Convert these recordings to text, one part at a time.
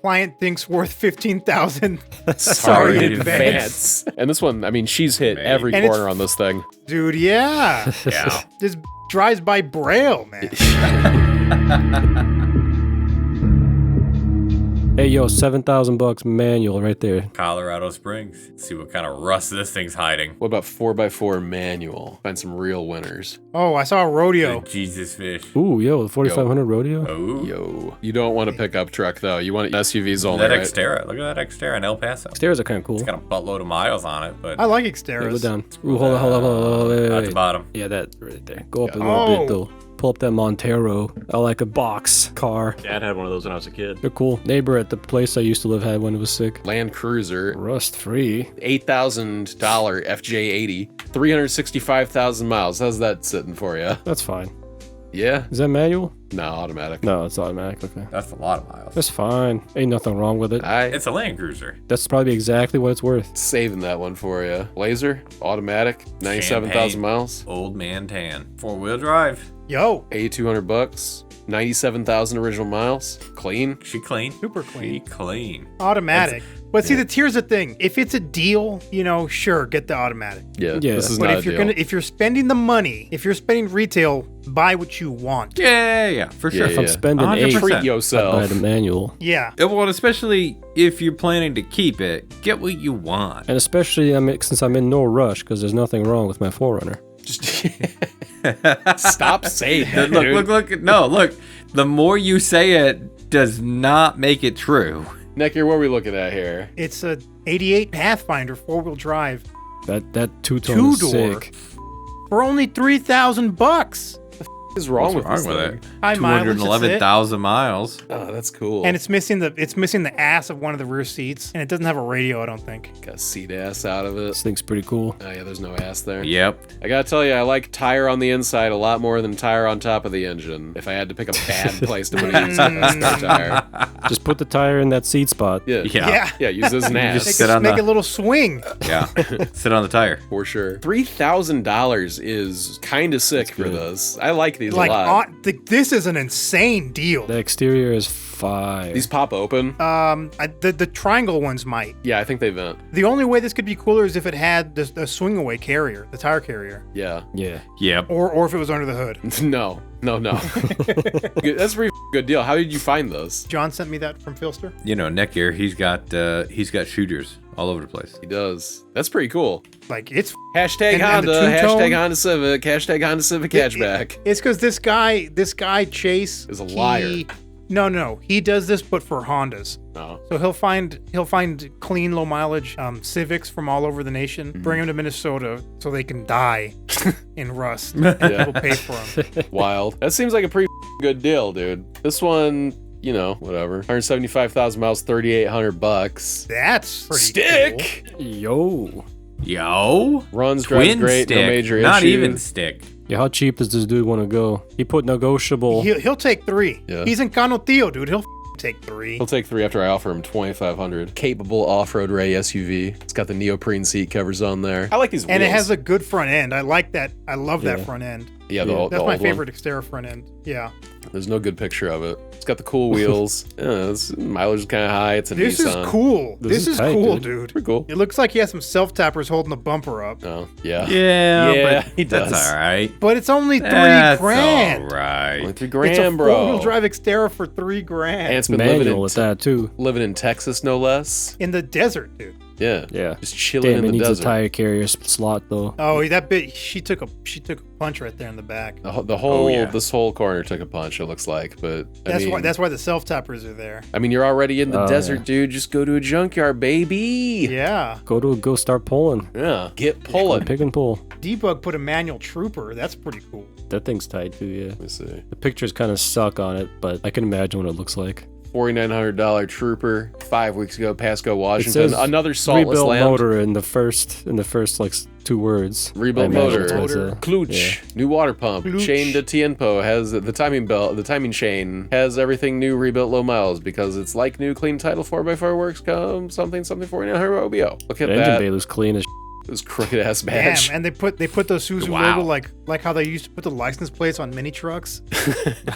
client thinks worth 15,000. Sorry in advance. And this one, I mean, she's hit every And corner on this thing. Dude, yeah. Yeah. This drives by Braille, man. Hey, yo, $7,000 manual right there. Colorado Springs. Let's see what kind of rust this thing's hiding. What about 4x4 manual? Find some real winners. Oh, I saw a rodeo. Jesus fish. Ooh, yo, the 4500 rodeo. Oh. Yo. You don't want a pickup truck, though. You want SUVs only, That right? Xterra. Look at that Xterra in El Paso. Stairs are kind of cool. It's got a buttload of miles on it, but I like Hey, Xteras. go down. Ooh, hold on. Wait, at wait. the bottom. Yeah, that right there. Go up a little bit, though. Pull up that Montero. I like a box car. Dad had one of those when I was a kid. They're cool. Neighbor at the place I used to live had one who was sick. Land Cruiser, Rust free. $8,000 FJ80, 365,000 miles. How's that sitting for you? That's fine. Yeah? Is that manual? No, automatic. No, it's automatic. Okay. That's a lot of miles. That's fine. Ain't nothing wrong with it. It's a Land Cruiser. That's probably exactly what it's worth. Saving that one for you. Blazer, automatic, 97,000 Champagne. miles, Old man tan. 4-wheel drive. Yo, $8,200, 97,000 original miles, clean. She clean. super She clean. clean. Automatic. But see, here's the thing. If it's a deal, sure, get the automatic. Yeah, Yeah. this is But not if a you're deal. if you're spending the money, if you're spending retail, buy what you want. Yeah, for sure. If I'm spending 100%. eight, Treat I buy yourself. the manual. Yeah. Well, especially if you're planning to keep it, get what you want. And especially since I'm in no rush because there's nothing wrong with my Forerunner. Just stop saying that, dude. Look. No, look. The more you say it does not make it true. Necker, what are we looking at here? It's a 88 Pathfinder 4-wheel drive That two-tone is Two-door. sick. for only $3,000. What is wrong with this thing? it? High mileage, that's it. 211,000 miles. Oh, that's cool. And it's missing the ass of one of the rear seats, and it doesn't have a radio, I don't think. got seat ass out of it. This thing's pretty cool. Oh yeah, there's no ass there. Yep. I gotta tell you, I like tire on the inside a lot more than tire on top of the engine. If I had to pick a bad place to put a spare tire, Just put the tire in that seat spot. yeah, Yeah. use this as an ass Just sit on Make the- a little swing. Yeah. Sit on the tire. for sure. $3,000 is kind of sick for good. this. I like these Like, a lot. this is an insane deal. The exterior is fire. These pop open. The triangle ones might. Yeah, I think they vent. The only way this could be cooler is if it had the swing away carrier, the tire carrier, Yeah. Yeah. Yep. or if it was under the hood. No. Good- That's a pretty good deal. How did you find this? John sent me that from Philster. You know, Nick here, he's got shooters all over the place. He does. That's pretty cool. Like it's Hashtag And the Honda, two-tone? hashtag Honda Civic, hashtag Honda Civic hatchback. It's because this guy Chase Is a liar. No, he does this, but for Hondas. No. So he'll find clean, low mileage Civics from all over the nation, bring them to Minnesota so they can die in rust. And people pay for them. Wild. That seems like a pretty good deal, dude. This one, whatever. 175,000 miles, $3,800. That's pretty Stick. cool. Yo. Yo. Runs, drives Twin great, stick. no major Not issue. even stick. Yeah, how cheap does this dude want to go? He put negotiable. He'll take 3. Yeah. He's in Canotillo, dude. He'll take 3. He'll take 3 after I offer him $2,500. Capable off-road Ray SUV. It's got the neoprene seat covers on there. I like these wheels. And it has a good front end. I like that. I love that Yeah. front end. yeah, the That's old my one. favorite Xterra front end. Yeah. There's no good picture of it. It's got the cool wheels. Mileage is kind of high. It's a This Nissan. is cool. This This is is tight, cool, dude. dude. Pretty cool. It looks like he has some self-tappers holding the bumper up. Oh, yeah. Yeah, he does. That's all right. But it's only $3 That's grand. all right. Only $3 It's a grand, bro. four-wheel drive Xterra for $3 grand. And it's been living Manual in, with that too. living in Texas, no less. In the desert, dude. Yeah. Yeah. Just chilling Damn, in it the needs desert. a tire carrier slot though. Oh, that bit. She took a punch right there in the back. The whole yeah. this whole corner took a punch. It looks like, but That's why the self-tappers are there. I mean, you're already in the Oh, desert, yeah. dude. Just go to a junkyard, baby. Yeah. Go start pulling. Yeah. Get pulling. Pick and pull. Debug put a manual trooper. That's pretty cool. That thing's tight too, yeah. Let me see. The pictures kind of suck on it, but I can imagine what it looks like. $4,900 Trooper. 5 weeks ago, Pasco, It Washington. says Another saltless rebuilt land. motor in the first like 2 words. Rebuilt I imagine motor. that's what it says. Klutch. New water pump. Klutch. Chain to tiempo. Has the timing belt. The timing chain has everything new, rebuilt, low miles because it's like new, clean title 4x4 works. Come something 4,900 OBO. Look at The engine that. bay looks clean as This crooked ass badge. Damn, and they put the Suzu Wow. logo like how they used to put the license plates on mini trucks.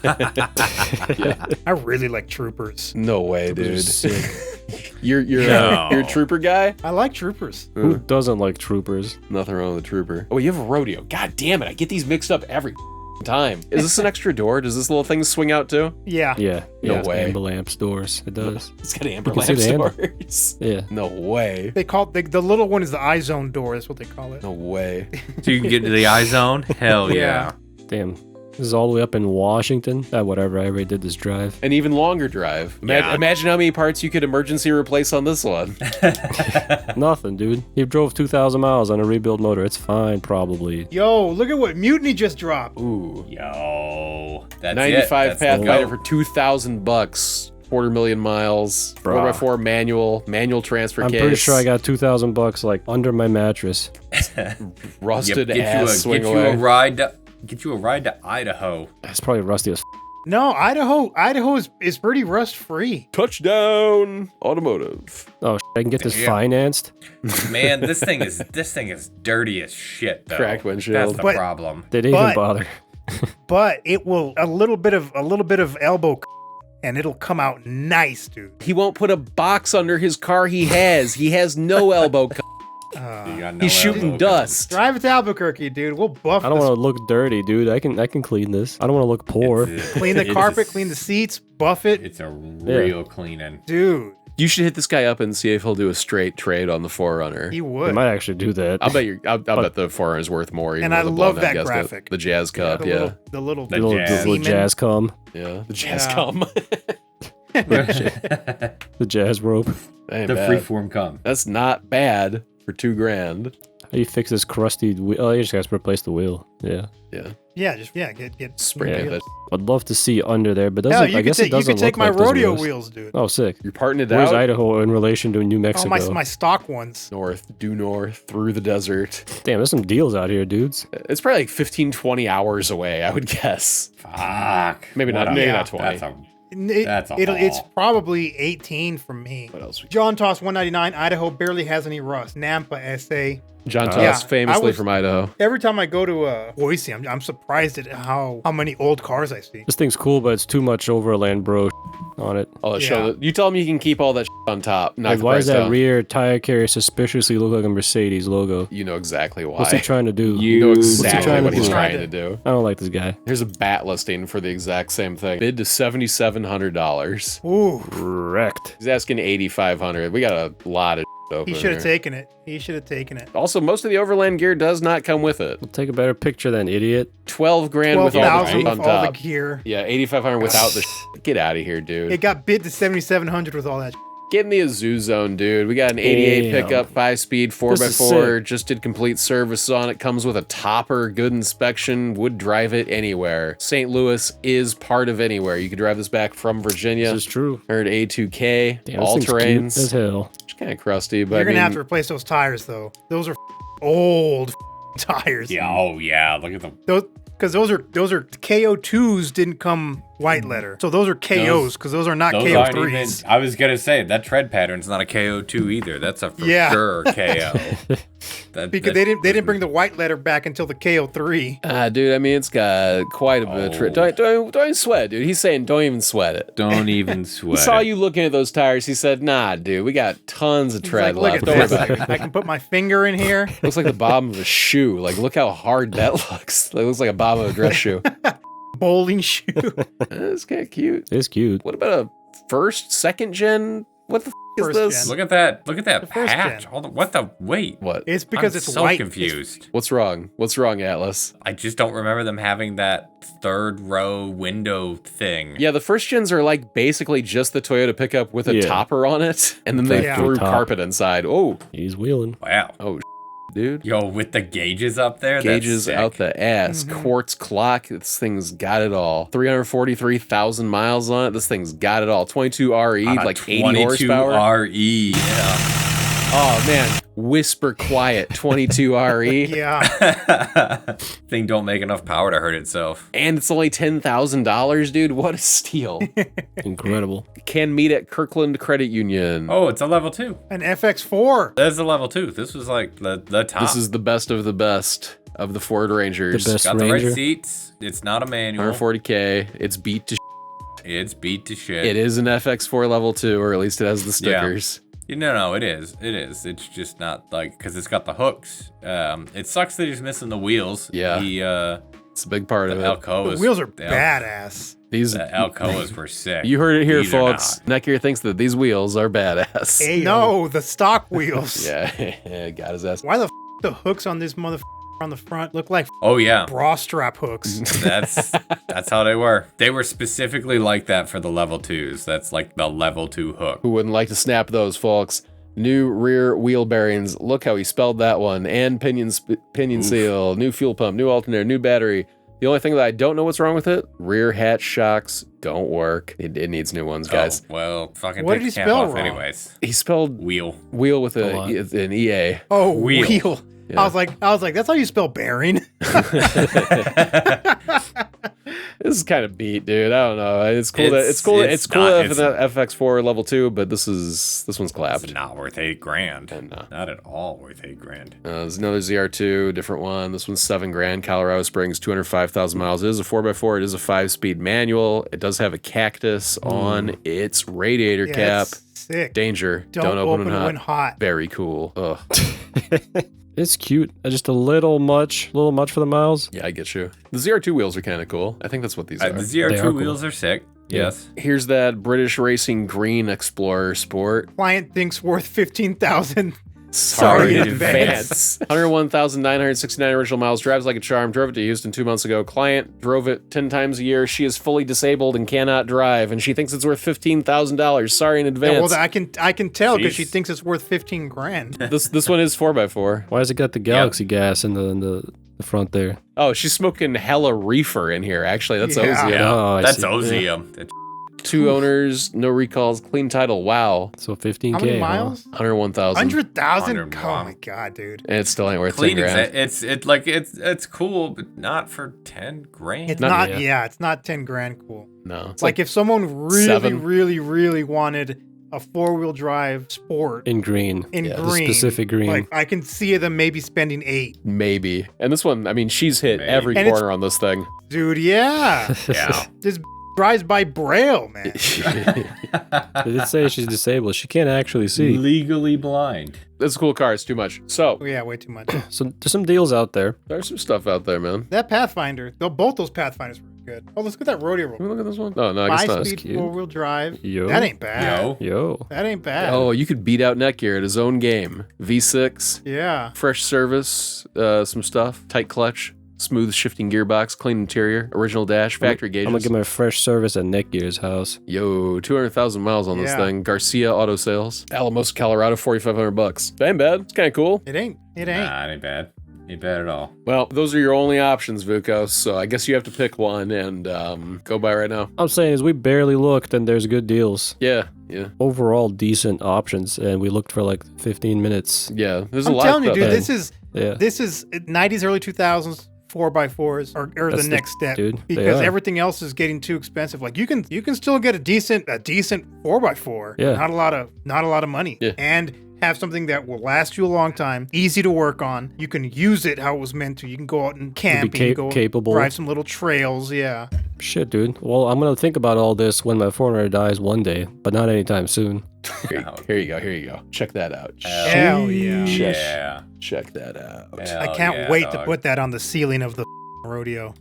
I really like Troopers. No way, dude. Sick. You're No. you're a trooper guy? I like Troopers. Who doesn't like troopers? Nothing wrong with a trooper. Oh, you have a rodeo. God damn it. I get these mixed up every time. Is this an extra door? Does this little thing swing out too? Yeah. Yeah. No it's way. amber lamps doors. It does. It's got amber You can see lamp the amber. doors. Yeah. No way. They call the little one is the iZone door. That's what they call it. No way. So you can get into the iZone? Hell yeah. Damn. This is all the way up in Washington. Whatever. I already did this drive. An even longer drive. Yeah. Imagine how many parts you could emergency replace on this one. Nothing, dude. He drove 2,000 miles on a rebuild motor. It's fine, probably. Yo, look at what Mutiny just dropped. Ooh. Yo. That's 95 it. That's the Pathfinder goat. for $2,000. 250,000 miles. Bruh. 4x4 manual transfer I'm case. pretty sure I got $2,000 like under my mattress. rusted Yep, ass swing get away. you a ride to Idaho. It's probably rusty as No, Idaho is pretty rust free. Touchdown automotive. Oh, I can get this Damn. financed. Man, this thing is dirty as shit though. Cracked windshield. That's the But- problem. They didn't even But- bother. But it will a little bit of elbow and it'll come out nice, dude. He won't put a box under his car. He has no elbow. You got no He's shooting elbow. dust. Drive it to Albuquerque, dude. We'll buff I don't this. want to look dirty, dude. I can clean this. I don't want to look poor. Clean the It is carpet, a- clean the seats, buff it. It's a real cleaning. Dude, You should hit this guy up and see if he'll do a straight trade on the Forerunner. he I would. might actually do that. I'll bet the Forerunner's worth more. Even And with I the love blown-out that gasket. graphic. The Jazz Cup, the yeah. little The little, jazz. little jazz cum. Yeah, the Jazz Yeah. Cum. The jazz rope. Ain't The bad. freeform come. That's not bad for $2,000. How do you fix this crusty wheel? Oh, you just gotta replace the wheel. Yeah. Yeah, get spring Yeah. paint that. I'd love to see under there, but Hell, doesn't. you I could guess take it doesn't you could take look my like those rodeo wheels. wheels, dude. Oh, sick. You're parting it Where's out Idaho in relation to New Oh, Mexico? my stock ones. due north through the desert. Damn, there's some deals out here, dudes. It's probably like 15, 20 hours away, I would guess. Fuck. Maybe not. What a- Maybe Yeah. not 20. That's a It's haul. probably 18 from me. What else? John Toss 199. Idaho barely has any rust. Nampa SA. John Toss, Yeah, I famously was- from Idaho. Every time I go to Boise, I'm surprised at how many old cars I see. This thing's cool, but it's too much overland bro on it. All that Yeah. show that you tell him you can keep all that on top. Knock Like, the why price does that down. rear tire carrier suspiciously look like a Mercedes logo? You know exactly why. What's he trying to do? You know What's he exactly trying what to he's do? trying to do. I don't like this guy. Here's a bat listing for the exact same thing. Bid to $7,700. Ooh, Wrecked. He's asking $8,500. We got a lot of open he should have here. taken it. He should have taken it. Also, most of the overland gear does not come with it. We'll take a better picture than idiot. 12 grand with all the 12,000 shit on with all the top. gear. Yeah, 8,500 without the Get out of here, dude. It got bid to 7,700 with all that. Get in the Azoo Zone, dude. We got an 88 Damn. pickup, 5-speed, This is 4x4. sick. Just did complete service on it. Comes with a topper, good inspection. Would drive it anywhere. St. Louis is part of anywhere. You could drive this back from Virginia. This is true. Heard A2K, Damn, all this thing's cute as terrains. hell. It's kind of crusty, but You're I gonna mean, have to replace those tires though. Those are old tires. Yeah, oh yeah, look at them. Those those are KO2s didn't come white letter. So those are KOs because those are not Those aren't even. KO3s. I was gonna say that tread pattern's not a KO2 either. That's a for Yeah. sure KO. Because they didn't bring the white letter back until the KO3. dude, I mean, it's got quite a bit of don't even sweat, dude. He's saying don't even sweat it. Don't even He sweat. saw it. you looking at those tires. He said, nah, dude, we got tons of He's tread like, left. look Don't at worry about this. it. I can put my finger in here. Looks like the bottom of a shoe. Like, look how hard that looks. It looks like a bottom of a dress shoe. Bowling shoe. It's kind of cute. It's cute. What about a first, second gen? What the is First this? gen. Look at that! Look at that first patch. gen. Hold on. What the wait? What? It's because I'm it's so white. confused. What's wrong? What's wrong, Atlas? I just don't remember them having that third row window thing. Yeah, the first gens are like basically just the Toyota pickup with a Yeah. topper on it, and then they Yeah. threw Top. carpet inside. Oh, He's wheeling. Wow. dude. Yo, with the gauges up there. Gauges that's out sick. the ass. Quartz clock. This thing's got it all. 343,000 miles on it. This thing's got it all. 22 RE, On a like 80 22 horsepower. RE. Yeah. Oh man, whisper quiet 22RE. Yeah. Thing don't make enough power to hurt itself. And it's only $10,000, dude. What a steal. Incredible. Can meet at Kirkland Credit Union. Oh, it's a level 2. An FX4. That's a level 2. This was like the top. This is the best of the best of the Ford Rangers. The best got the Ranger. right seats. It's not a manual. 140K. It's beat to It's beat to shit. It is an FX4 level 2, or at least it has the stickers. No, it is. It is. It's just not like, because it's got the hooks. It sucks that he's missing the wheels. Yeah. It's a big part of it. Alcoas. The wheels are badass. These The Alcoas were sick. You heard it here, These are folks. Netgear thinks that these wheels are badass. No, the stock wheels. Yeah, got his ass. Why the the hooks on this mother on the front look like Oh yeah. bra strap hooks? That's how they were. They were specifically like that for the level 2s. That's like the level 2 hook. Who wouldn't like to snap those, folks? New rear wheel bearings. Look how he spelled that one. And pinion seal. New fuel pump. New alternator. New battery. The only thing that I don't know what's wrong with it, rear hatch shocks don't work. It needs new ones, guys. Oh, well, fucking What take did he the cap spell off wrong? anyways. He spelled Wheel. wheel with A lot. an EA. Oh, Wheel. wheel. Yeah. I was like, that's how you spell bearing. This is kind of beat, dude. I don't know. It's cool. It's It's cool not- to have the FX4 level 2, but this one's clapped. It's not worth $8,000. No. Not at all worth $8,000. There's another ZR2, different one. This one's $7,000. Colorado Springs, 205,000 miles. It is a 4x4. It is a 5-speed manual. It does have a cactus on its radiator Yeah, cap. it's sick. Danger. Don't open when when hot. Very cool. Ugh. It's cute. Just a little much for the miles. Yeah, I get you. The ZR2 wheels are kind of cool. I think that's what these are. The They are ZR2 cool. wheels are sick. Yeah. Yes. Here's that British Racing Green Explorer Sport. Client thinks worth 15,000. Sorry in in advance. 101,969 original miles. Drives like a charm. Drove it to Houston 2 months ago. Client drove it 10 times a year. She is fully disabled and cannot drive, and she thinks it's worth $15,000. Sorry in Yeah, advance. well, I can tell because she Jeez. thinks it's worth 15 grand. This one is 4x4. Why has it got the Galaxy gas in the front there? Oh, she's smoking hella reefer in here. Actually, that's Yeah. Ozzy. Yeah. Oh, I That's see. Ozium. That's 2 owners, no recalls, clean title. Wow, So 15K. How many huh? miles? 101,000. 100,000? 100, Oh wow. my god, dude. And it still ain't worth clean. 10 grand. It's cool, but not for 10 grand. It's Not- not, yeah. yeah, it's not 10 grand cool. No, it's Like if someone really, 7. really wanted a 4-wheel drive sport In green. in yeah, the green, specific green. like I can see them maybe spending 8. maybe. And this one, I mean, she's hit Maybe. every And it's- corner on this thing. Dude, yeah. Yeah. This drives by Braille, man. They did say she's disabled. She can't actually see. Legally blind. It's a cool car. It's too much. So Oh, yeah, way too much. So there's some deals out there. there's some stuff out there, man. That Pathfinder, both those Pathfinders were good. Oh, let's look at that rodeo Can we roll. look at this one? No, I guess not. 5-speed cute. 4-wheel drive. Yo. That ain't bad. Yo. That ain't bad. Oh, you could beat out Netgear at his own game. V6, Yeah. fresh service, some stuff, tight clutch, smooth shifting gearbox, clean interior, original dash, factory I'm gonna gauges. get my fresh service at Netgear's house. Yo, 200,000 miles on this Yeah. thing. Garcia Auto Sales, Alamos, Colorado, $4,500. That ain't bad. It's kind of cool. It ain't. It ain't. Nah, it ain't bad. Ain't bad at all. Well, those are your only options, Vukos. So I guess you have to pick one and go buy right now. I'm saying is we barely looked and there's good deals. Yeah. Overall decent options, and we looked for like 15 minutes. Yeah. There's a I'm lot telling you, of dude, stuff. this Yeah. is 90s, early 2000s 4x4s are the That's the- next step, dude, they because are. everything else is getting too expensive. Like you can still get a decent 4x4. Yeah. Not a lot of money. Yeah. And have something that will last you a long time, easy to work on. You can use it how it was meant to. You can go out and camp, you can go capable. drive some little trails. Yeah. Shit, dude. Well, I'm gonna think about all this when my Forerunner dies one day, but not anytime soon. Here you go. Check that out. Hell yeah. Yeah. Check that out. I can't wait to put that on the ceiling of the rodeo.